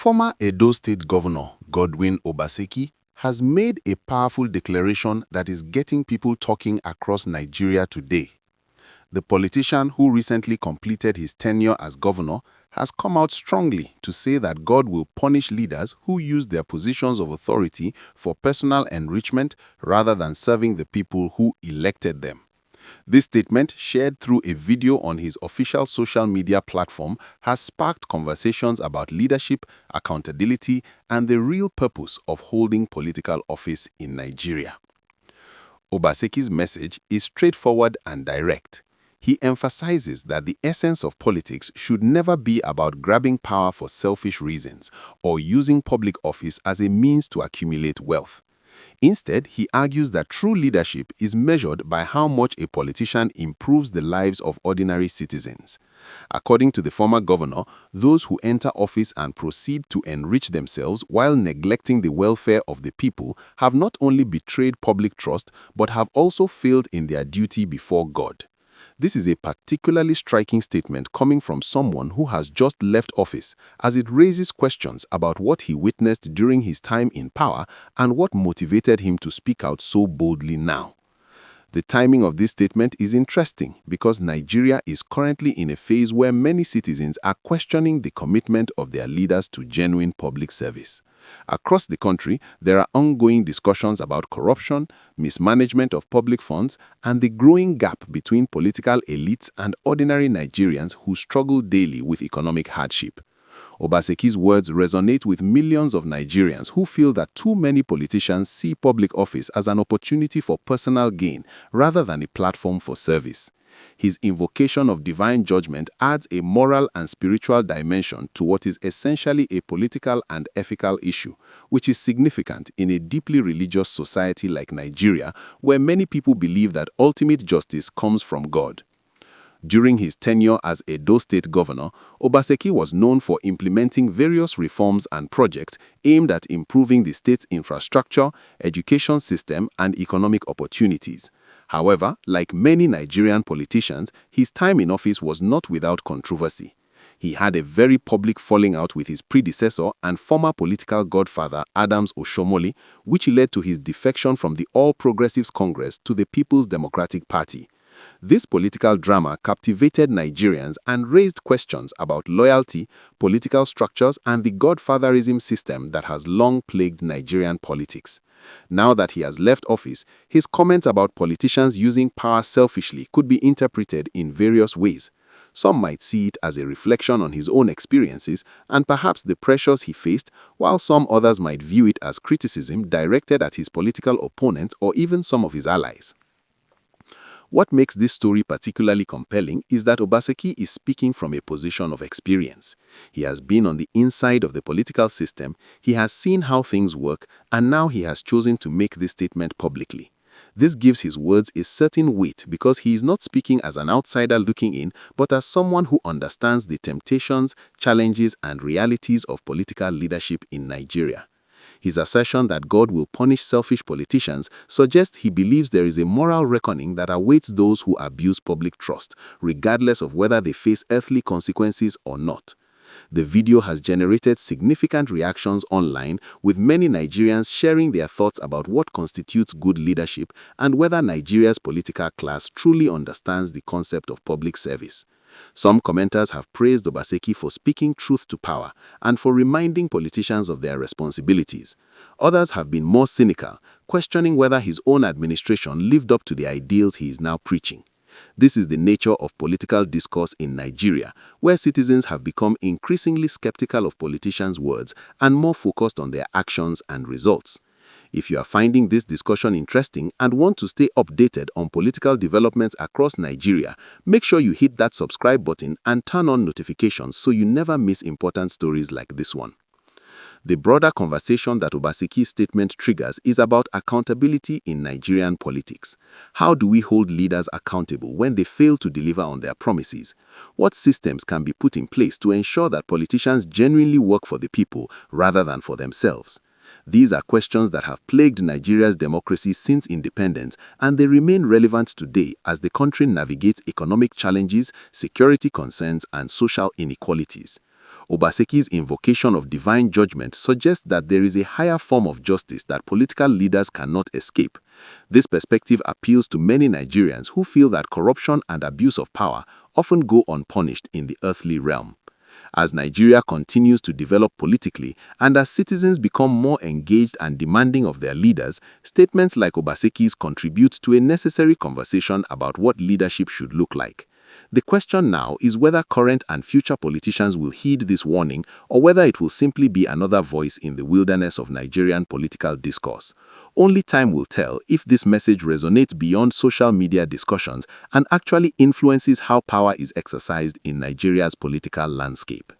Former Edo State Governor Godwin Obaseki has made a powerful declaration that is getting people talking across Nigeria today. The politician who recently completed his tenure as governor has come out strongly to say that God will punish leaders who use their positions of authority for personal enrichment rather than serving the people who elected them. This statement, shared through a video on his official social media platform, has sparked conversations about leadership, accountability, and the real purpose of holding political office in Nigeria. Obaseki's message is straightforward and direct. He emphasizes that the essence of politics should never be about grabbing power for selfish reasons or using public office as a means to accumulate wealth. Instead, he argues that true leadership is measured by how much a politician improves the lives of ordinary citizens. According to the former governor, those who enter office and proceed to enrich themselves while neglecting the welfare of the people have not only betrayed public trust but have also failed in their duty before God. This is a particularly striking statement coming from someone who has just left office, as it raises questions about what he witnessed during his time in power and what motivated him to speak out so boldly now. The timing of this statement is interesting because Nigeria is currently in a phase where many citizens are questioning the commitment of their leaders to genuine public service. Across the country, there are ongoing discussions about corruption, mismanagement of public funds, and the growing gap between political elites and ordinary Nigerians who struggle daily with economic hardship. Obaseki's words resonate with millions of Nigerians who feel that too many politicians see public office as an opportunity for personal gain rather than a platform for service. His invocation of divine judgment adds a moral and spiritual dimension to what is essentially a political and ethical issue, which is significant in a deeply religious society like Nigeria, where many people believe that ultimate justice comes from God. During his tenure as Edo State Governor, Obaseki was known for implementing various reforms and projects aimed at improving the state's infrastructure, education system, and economic opportunities. However, like many Nigerian politicians, his time in office was not without controversy. He had a very public falling out with his predecessor and former political godfather Adams Oshomole, which led to his defection from the All Progressives Congress to the People's Democratic Party. This political drama captivated Nigerians and raised questions about loyalty, political structures, and the godfatherism system that has long plagued Nigerian politics. Now that he has left office, his comments about politicians using power selfishly could be interpreted in various ways. Some might see it as a reflection on his own experiences and perhaps the pressures he faced, while some others might view it as criticism directed at his political opponents or even some of his allies. What makes this story particularly compelling is that Obaseki is speaking from a position of experience. He has been on the inside of the political system, he has seen how things work, and now he has chosen to make this statement publicly. This gives his words a certain weight because he is not speaking as an outsider looking in, but as someone who understands the temptations, challenges, and realities of political leadership in Nigeria. His assertion that God will punish selfish politicians suggests he believes there is a moral reckoning that awaits those who abuse public trust, regardless of whether they face earthly consequences or not. The video has generated significant reactions online, with many Nigerians sharing their thoughts about what constitutes good leadership and whether Nigeria's political class truly understands the concept of public service. Some commenters have praised Obaseki for speaking truth to power and for reminding politicians of their responsibilities. Others have been more cynical, questioning whether his own administration lived up to the ideals he is now preaching. This is the nature of political discourse in Nigeria, where citizens have become increasingly skeptical of politicians' words and more focused on their actions and results. If you are finding this discussion interesting and want to stay updated on political developments across Nigeria, make sure you hit that subscribe button and turn on notifications so you never miss important stories like this one. The broader conversation that Obaseki's statement triggers is about accountability in Nigerian politics. How do we hold leaders accountable when they fail to deliver on their promises? What systems can be put in place to ensure that politicians genuinely work for the people rather than for themselves? These are questions that have plagued Nigeria's democracy since independence, and they remain relevant today as the country navigates economic challenges, security concerns, and social inequalities. Obaseki's invocation of divine judgment suggests that there is a higher form of justice that political leaders cannot escape. This perspective appeals to many Nigerians who feel that corruption and abuse of power often go unpunished in the earthly realm. As Nigeria continues to develop politically and as citizens become more engaged and demanding of their leaders, statements like Obaseki's contribute to a necessary conversation about what leadership should look like. The question now is whether current and future politicians will heed this warning or whether it will simply be another voice in the wilderness of Nigerian political discourse. Only time will tell if this message resonates beyond social media discussions and actually influences how power is exercised in Nigeria's political landscape.